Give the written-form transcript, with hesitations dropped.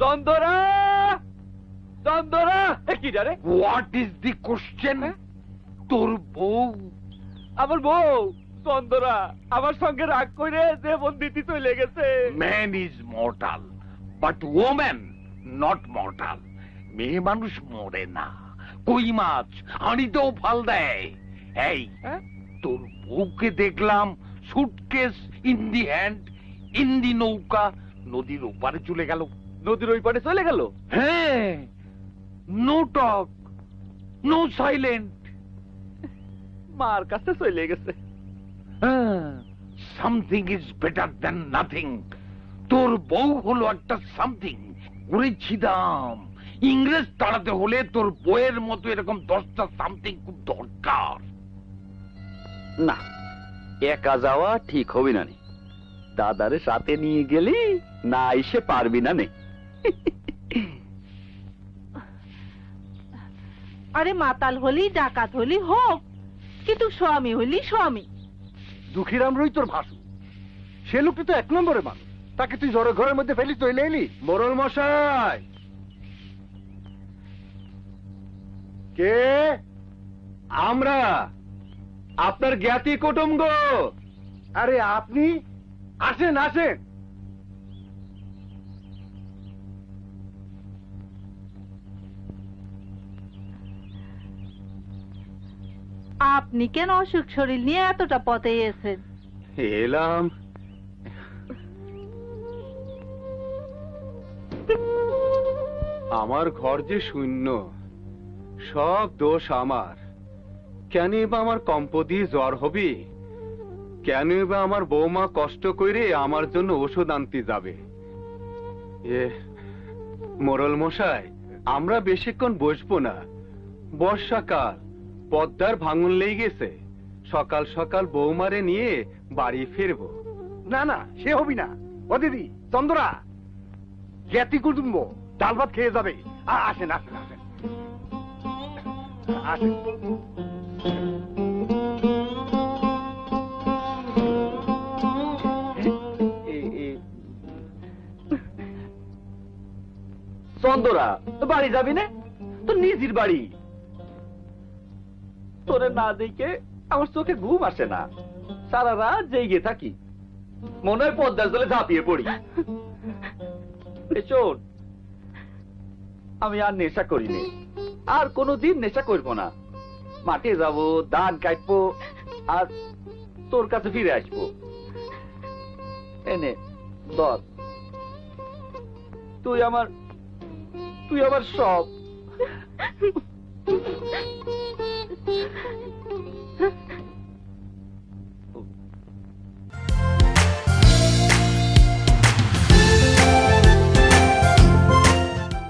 চন্দরা, চন্দরা, কি রে? What is the question? তোর বউ? আমার বউ চন্দরা আমার সঙ্গে রাগ করে জীবন দিতে চলে গেছে। Man is mortal but woman not mortal. মেয়ে মানুষ মরে না, কই মাছ হাঁড়িতেও ফাল দেয়। এই তোর বউকে দেখলাম suitcase in the hand, in the নৌকা, নদীর ওপারে চলে গেল। নদীর ওই পারে চলে গেল? হ্যাঁ, নো টক, নো সাইলেন্ট। মার কাছে চলে গেছে। Something is better than nothing. তোর বউ হলো একটা সামথিং। করেছি দাম, ইংরেজ তাড়াতে হলে তোর বউয়ের মতো এরকম 10টা সামথিং খুব দরকার। না, একা যাওয়া ঠিক হবে না। দাদারে সাথে নিয়ে গেলি না এসে পারবি না। আরে মাতাল হলি ডাকাত হলি হোক, কিন্তু স্বামী হলি স্বামী। দুঃখীরাম রই তোর ভাসু, সে লোকটি তো 1 নম্বরে মানুষ, তাকে তুই জড়ো ঘরের মধ্যে ফেলি তৈলে এলি। মোরল মশাই, কে? আমরা আপনার জ্ঞাতি কুটুম্ব। আরে আপনি আসেন আসেন। আপনি কেন অসুখ শরীর নিয়ে এতটা পথে এসেছেন? এলাম আমার ঘর যে শূন্য, সব দোষ আমার। কেন বা আমার কম্প দিয়ে জ্বর হবি? কেন বা আমার বৌমা কষ্ট করে আমার জন্য ওষুধ আনতে যাবে? মোরল মশাই, আমরা বেশিক্ষণ বসবো না। বর্ষাকাল, পদ্মার ভাঙন লেগে গেছে। সকাল সকাল বৌমারে নিয়ে বাড়ি ফিরবো। না না, সে হবি না। ও দিদি চন্দ্রা, জ্ঞাতি কুটুম্ব ডাল ভাত খেয়ে যাবে। আসেন আসেন আসেন আসেন। চন্দরা, বাড়ি যাবি না? তোর নিজের বাড়ি। তোরে না দেখে আমার চোখে ঘুম আসে না, সারা রাত জেগে থাকি, মনে হয় পদ্মার জলে ঝাঁপিয়ে পড়ি। শোন, আমি আর নেশা করিনি, আর কোনোদিন নেশা করবো না। মাঠে যাব, ধান কাটবো, আর তোর কাছে ফিরে আসবো। এনে ধর, তুই আমার সব।